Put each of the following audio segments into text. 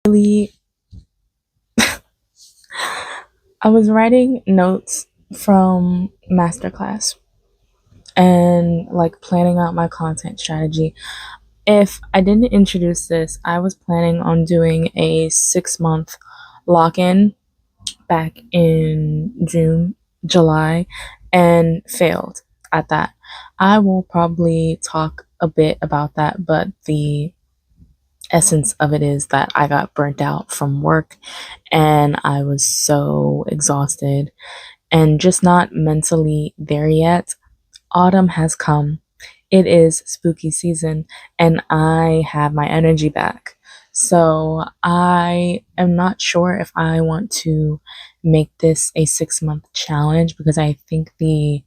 Really, I was writing notes from masterclass and like planning out my content strategy. If I didn't introduce this, I was planning on doing a 6 month lock in back in June, July, and failed at that. I will probably talk a bit about that, but the essence of it is that I got burnt out from work and I was so exhausted and just not mentally there yet. Autumn has come. It is spooky season and I have my energy back. So I am not sure if I want to make this a 6 month challenge because I think the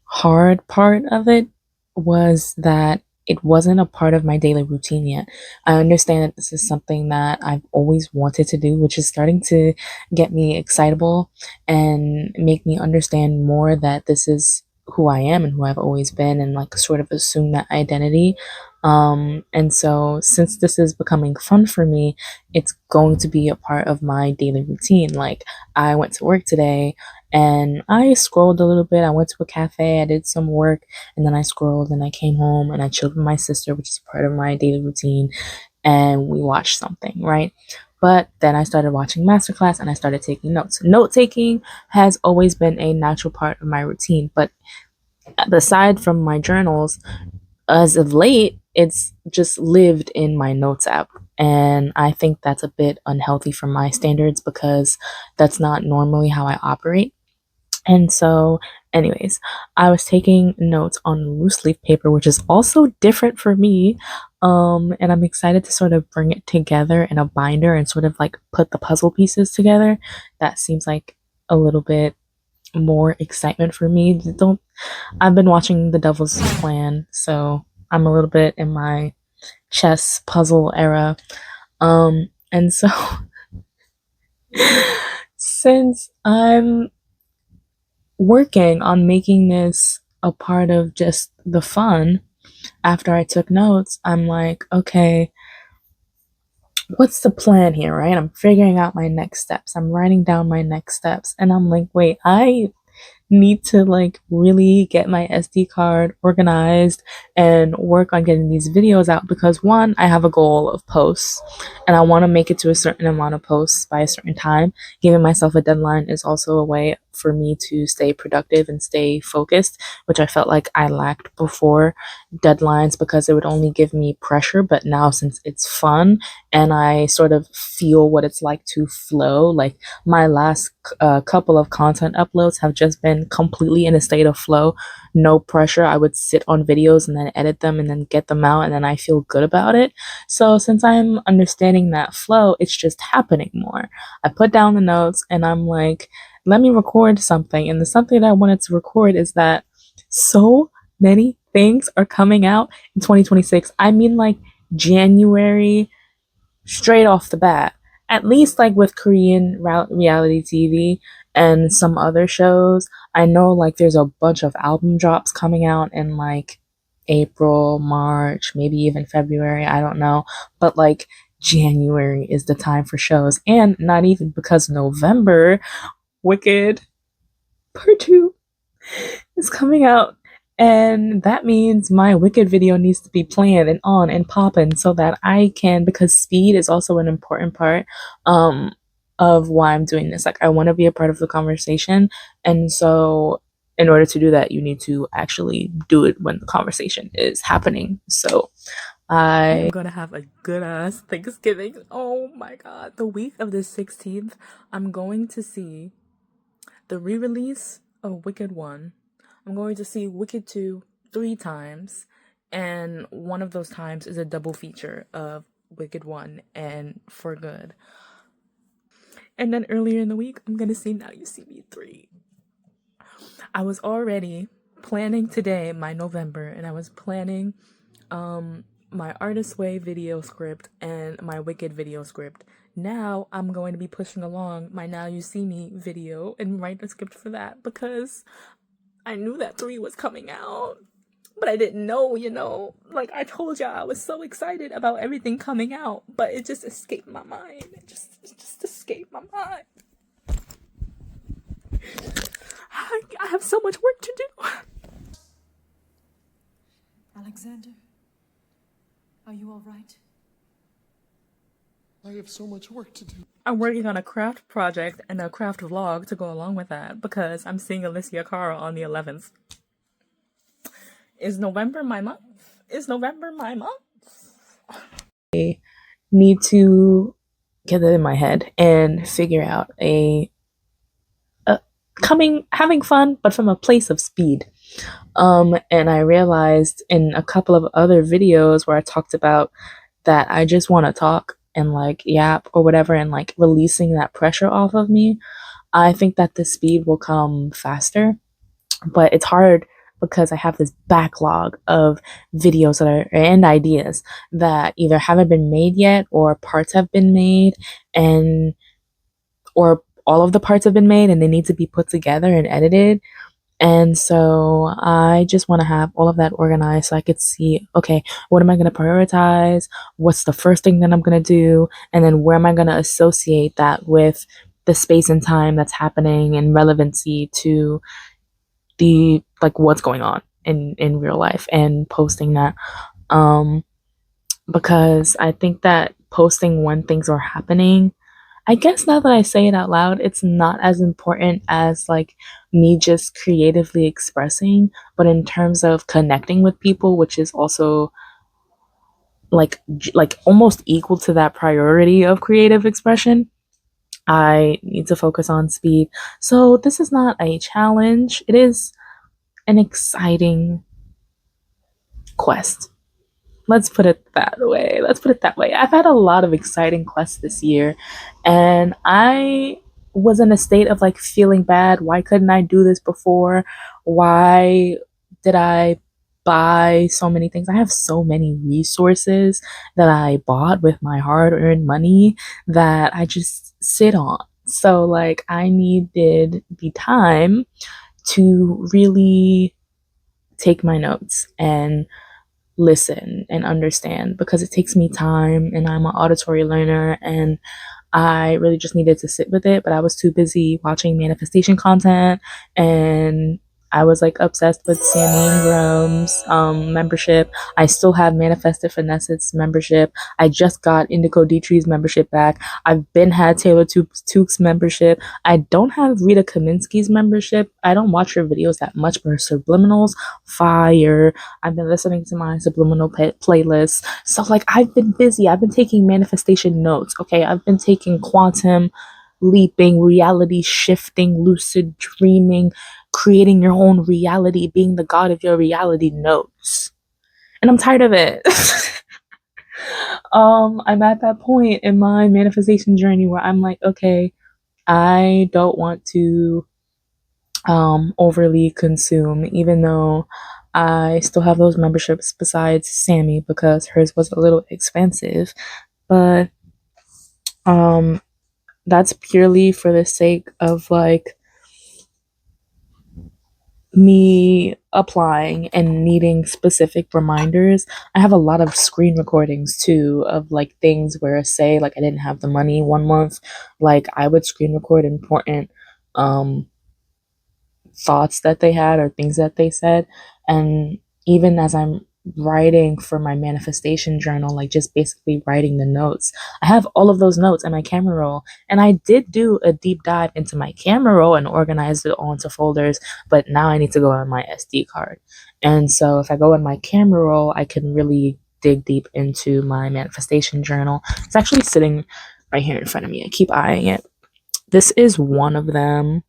hard part of it was that it wasn't a part of my daily routine yet. I understand that this is something that I've always wanted to do, which is starting to get me excitable and make me understand more that this is who I am and who I've always been and like sort of assume that identity. And so since this is becoming fun for me, it's going to be a part of my daily routine. Like I went to work today and I scrolled a little bit. I went to a cafe, I did some work, and then I scrolled and I came home and I chilled with my sister, which is part of my daily routine, and we watched something, right? But then I started watching Masterclass and I started taking notes. Note taking has always been a natural part of my routine, but aside from my journals, as of late, it's just lived in my notes app. And I think that's a bit unhealthy for my standards because that's not normally how I operate. And so, anyways, I was taking notes on loose leaf paper, which is also different for me. And I'm excited to sort of bring it together in a binder and sort of like put the puzzle pieces together. That seems like a little bit more excitement for me. Don't I've been watching The Devil's Plan, so I'm a little bit in my chess puzzle era. And so since I'm working on making this a part of just the fun after I took notes, I'm like, okay, what's the plan here, right? I'm figuring out my next steps. I'm writing down my next steps. And I'm like, wait, I need to like really get my SD card organized and work on getting these videos out because one, I have a goal of posts and I want to make it to a certain amount of posts by a certain time. Giving myself a deadline is also a way for me to stay productive and stay focused, which I felt like I lacked before deadlines because it would only give me pressure. But now, since it's fun and I sort of feel what it's like to flow, like my last couple of content uploads have just been completely in a state of flow, no pressure. I would sit on videos and then edit them and then get them out, and then I feel good about it. So, since I'm understanding that flow, it's just happening more. I put down the notes and I'm like, let me record something. And the something that I wanted to record is that so many things are coming out in 2026. I mean, like January straight off the bat. At least like with Korean reality TV and some other shows, I know like there's a bunch of album drops coming out in like April, March, maybe even February, I don't know. But like January is the time for shows. And not even because November, Wicked Part 2 is coming out. And that means my Wicked video needs to be planned and on and popping so that I can, because speed is also an important part um, of why I'm doing this. Like, I want to be a part of the conversation. And so, in order to do that, you need to actually do it when the conversation is happening. So, I am gonna have a good ass Thanksgiving. Oh my god. The week of the 16th, I'm going to see the re release of Wicked 1. I'm going to see Wicked 2 3 times, and one of those times is a double feature of Wicked 1 and For Good. And then earlier in the week, I'm going to see Now You See Me 3. I was already planning today my November, and I was planning my Artist Way video script and my Wicked video script. Now I'm going to be pushing along my Now You See Me video and write the script for that because I knew that 3 was coming out. but I didn't know, like I told y'all, I was so excited about everything coming out, but it just escaped my mind. It just escaped my mind. I have so much work to do. Alexander, are you all right? I have so much work to do. I'm working on a craft project and a craft vlog to go along with that because I'm seeing Alicia Cara on the 11th. Is November my month? I need to get that in my head and figure out having fun, but from a place of speed. And I realized in a couple of other videos where I talked about that I just want to talk and like yap or whatever and like releasing that pressure off of me. I think that the speed will come faster, but it's hard because I have this backlog of videos and ideas that either haven't been made yet or parts have been made and or all of the parts have been made and they need to be put together and edited. And so I just want to have all of that organized so I could see, okay, what am I going to prioritize? What's the first thing that I'm going to do? And then where am I going to associate that with the space and time that's happening and relevancy to the like what's going on in real life and posting that. Because I think that posting when things are happening, I guess now that I say it out loud, it's not as important as like me just creatively expressing, but in terms of connecting with people, which is also like almost equal to that priority of creative expression, I need to focus on speed. So this is not a challenge. It is an exciting quest. Let's put it that way. I've had a lot of exciting quests this year, and I was in a state of like feeling bad. Why couldn't I do this before? Why did I buy so many things? I have so many resources that I bought with my hard earned money that I just sit on. So, like, I needed the time to really take my notes and listen and understand because it takes me time and I'm an auditory learner and I really just needed to sit with it, but I was too busy watching manifestation content and I was like obsessed with Sammy Ingram's membership. I still have Manifested Finesse's membership. I just got Indigo Dietrich's membership back. I've been had Taylor Took's membership. I don't have Rita Kaminsky's membership. I don't watch her videos that much, but her subliminals, fire. I've been listening to my subliminal playlist. So like I've been busy. I've been taking manifestation notes. Okay, I've been taking quantum leaping, reality shifting, lucid dreaming, creating your own reality, being the god of your reality notes. And I'm tired of it. I'm at that point in my manifestation journey where I'm like, okay, I don't want to overly consume, even though I still have those memberships besides Sammy because hers was a little expensive. But that's purely for the sake of like me applying and needing specific reminders. I have a lot of screen recordings too of like things where say like I didn't have the money one month, like I would screen record important thoughts that they had or things that they said. And even as I'm writing for my manifestation journal, like just basically writing the notes, I have all of those notes in my camera roll. And I did do a deep dive into my camera roll and organize it all into folders, but now I need to go on my SD card. And so if I go in my camera roll, I can really dig deep into my manifestation journal. It's actually sitting right here in front of me. I keep eyeing it. This is one of them.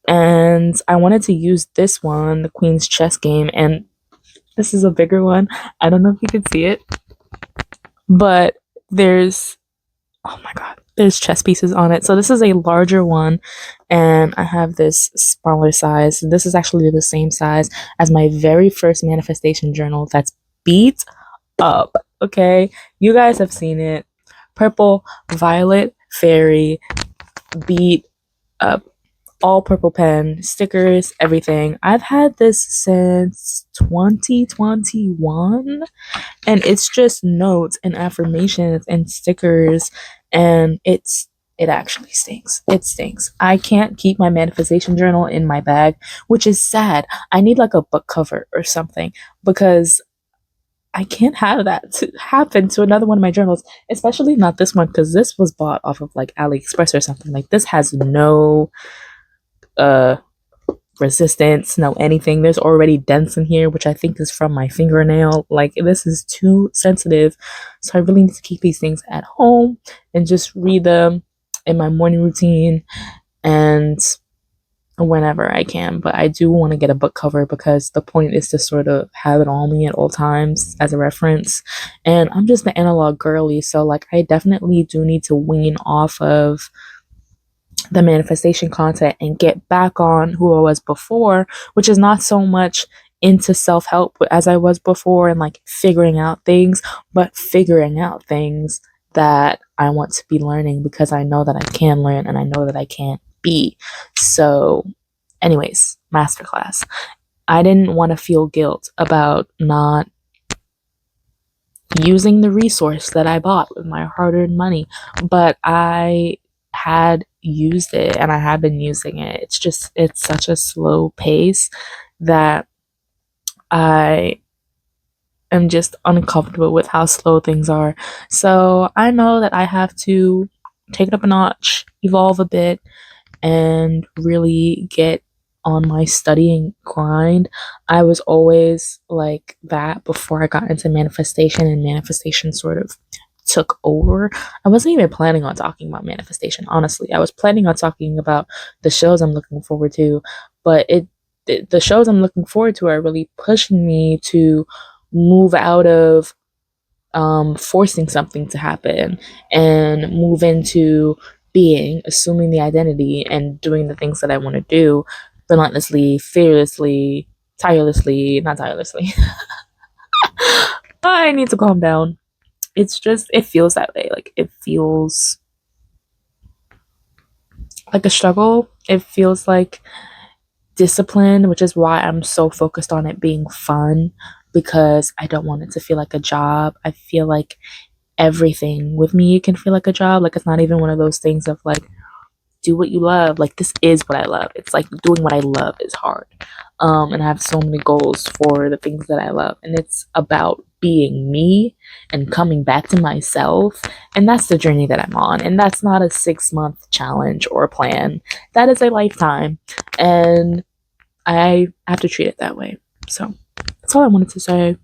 And I wanted to use this one, the Queen's Chess Game, and this is a bigger one. I don't know if you can see it, but oh my god, there's chess pieces on it. So this is a larger one, and I have this smaller size. This is actually the same size as my very first manifestation journal that's beat up. Okay, you guys have seen it. Purple, violet, fairy, beat up. all purple pen, stickers, everything. I've had this since 2021, and it's just notes and affirmations and stickers, and it actually stinks. It stinks. I can't keep my manifestation journal in my bag, which is sad. I need like a book cover or something because I can't have that to happen to another one of my journals, especially not this one because this was bought off of like AliExpress or something. Like this has no uh resistance, no anything. There's already dents in here, which I think is from my fingernail. Like this is too sensitive. So I really need to keep these things at home and just read them in my morning routine and whenever I can. But I do want to get a book cover because the point is to sort of have it on me at all times as a reference. And I'm just the analog girly, so like I definitely do need to wean off of the manifestation content and get back on who I was before, which is not so much into self help as I was before and like figuring out things, but figuring out things that I want to be learning because I know that I can learn and I know that I can be. So, anyways, masterclass. I didn't want to feel guilt about not using the resource that I bought with my hard earned money, but I had used it and I have been using it. It's such a slow pace that I am just uncomfortable with how slow things are. So I know that I have to take it up a notch, evolve a bit, and really get on my studying grind. I was always like that before I got into manifestation, and manifestation sort of took over. I wasn't even planning on talking about manifestation, honestly. I was planning on talking about the shows I'm looking forward to, but the shows I'm looking forward to are really pushing me to move out of forcing something to happen and move into being, assuming the identity, and doing the things that I want to do relentlessly, fearlessly, tirelessly, not tirelessly. I need to calm down. It's just, it feels that way. Like, it feels like a struggle. It feels like discipline, which is why I'm so focused on it being fun because I don't want it to feel like a job. I feel like everything with me can feel like a job. Like, it's not even one of those things of like, do what you love. Like, this is what I love. It's like doing what I love is hard. And I have so many goals for the things that I love. And it's about being me and coming back to myself. And that's the journey that I'm on. And that's not a 6-month challenge or plan. That is a lifetime. And I have to treat it that way. So that's all I wanted to say.